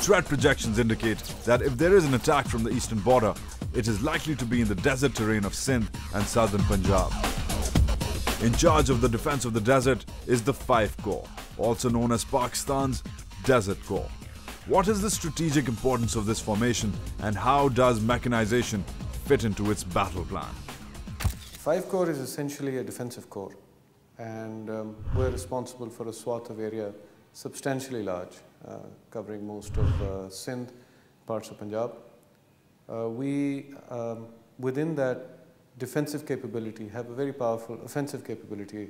threat projections indicate that if there is an attack from the eastern border, it is likely to be in the desert terrain of Sindh and southern Punjab. In charge of the defense of the desert is the 5th Corps, also known as Pakistan's Desert Corps. What is the strategic importance of this formation and how does mechanization fit into its battle plan? 5th Corps is essentially a defensive corps, and we're responsible for a swath of area substantially large, covering most of Sindh, parts of Punjab. Within that defensive capability, have a very powerful offensive capability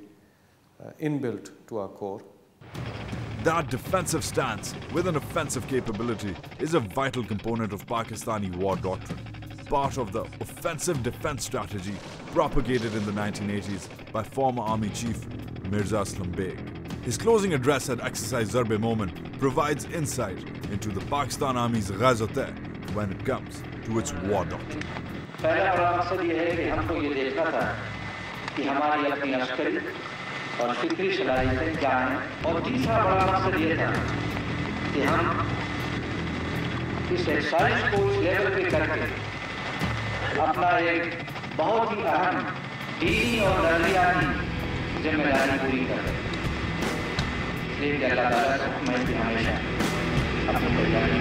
inbuilt to our corps. That defensive stance with an offensive capability is a vital component of Pakistani war doctrine, part of the offensive defense strategy propagated in the 1980s by former Army Chief Mirza Aslam Beg. His closing address at Exercise Zarb-e-Momin provides insight into the Pakistan Army's ghazot-e when it comes to its war doctrine. पहला बड़ा मकसद ये है कि हमको ये देखना था कि हमारी अपनी लश्करी और फिक्री सलाहियतें क्या हैं, और तीसरा बड़ा मकसद ये था कि हम इस एक्सरसाइज को इस लेवल पे करके अपना एक बहुत ही अहम दीनी और नजरियाती जिम्मेदारी पूरी कर रहे हैं। इसलिए अल्लाह ताला से मैं भी हमेशा अपनी तैयारी।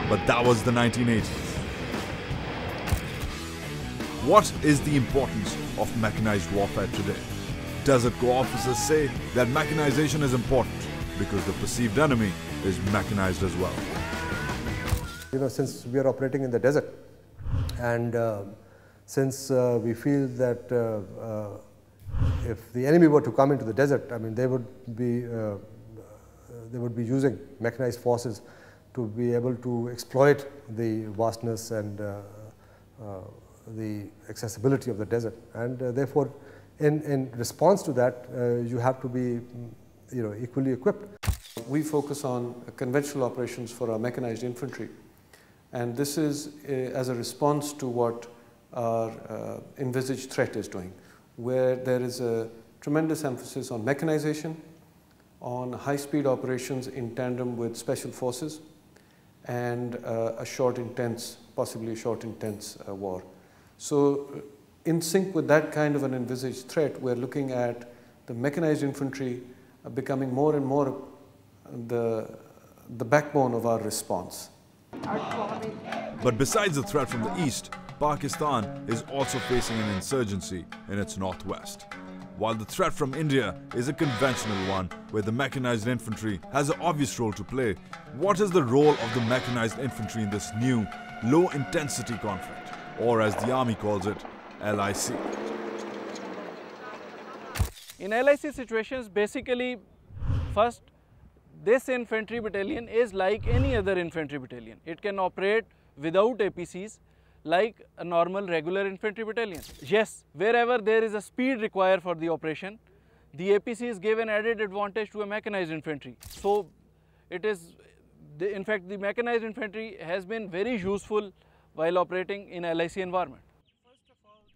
But that was the 1980s. What is the importance of mechanized warfare today? Desert Corps officers say that mechanization is important because the perceived enemy is mechanized as well. You know, since we are operating in the desert, and since we feel that if the enemy were to come into the desert, I mean, they would be using mechanized forces to be able to exploit the vastness and the accessibility of the desert, and therefore, in response to that, you have to be, equally equipped. We focus on conventional operations for our mechanized infantry, and this is as a response to what our envisaged threat is doing, where there is a tremendous emphasis on mechanization, on high-speed operations in tandem with special forces, and a short, intense, possibly short, intense war. So, in sync with that kind of an envisaged threat, we're looking at the mechanized infantry becoming more and more the backbone of our response. But besides the threat from the east, Pakistan is also facing an insurgency in its northwest. While the threat from India is a conventional one, where the mechanized infantry has an obvious role to play, what is the role of the mechanized infantry in this new, low-intensity conflict, or as the Army calls it, LIC? In LIC situations, basically, first, this infantry battalion is like any other infantry battalion. It can operate without APCs, like a normal regular infantry battalion. Yes, wherever there is a speed required for the operation, the APCs give an added advantage to a mechanized infantry. So, it is, in fact, the mechanized infantry has been very useful while operating in LIC environment.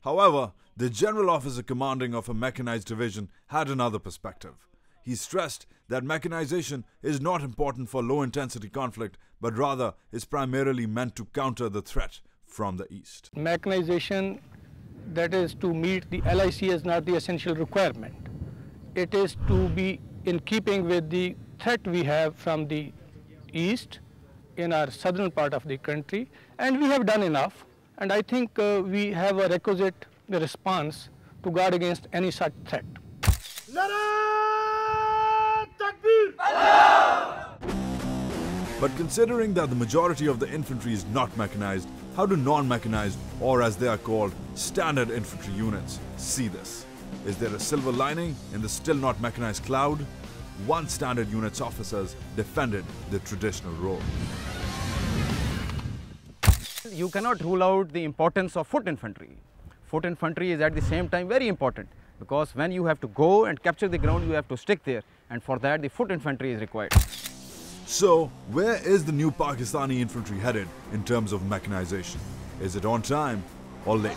However, the general officer commanding of a mechanized division had another perspective. He stressed that mechanization is not important for low-intensity conflict, but rather is primarily meant to counter the threat from the east. Mechanization, that is to meet the LIC, is not the essential requirement. It is to be in keeping with the threat we have from the east in our southern part of the country, and we have done enough, and I think we have a requisite response to guard against any such threat. But considering that the majority of the infantry is not mechanized, how do non-mechanized, or as they are called, standard infantry units, see this? Is there a silver lining in the still not mechanized cloud? One standard unit's officers defended the traditional role. You cannot rule out the importance of foot infantry. Foot infantry is at the same time very important, because when you have to go and capture the ground, you have to stick there, and for that the foot infantry is required. So, where is the new Pakistani infantry headed in terms of mechanization? Is it on time or late?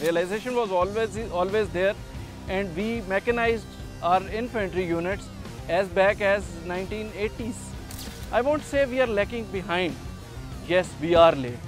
Realization was always there, and we mechanized our infantry units as back as 1980s. I won't say we are lacking behind. Yes, we are late.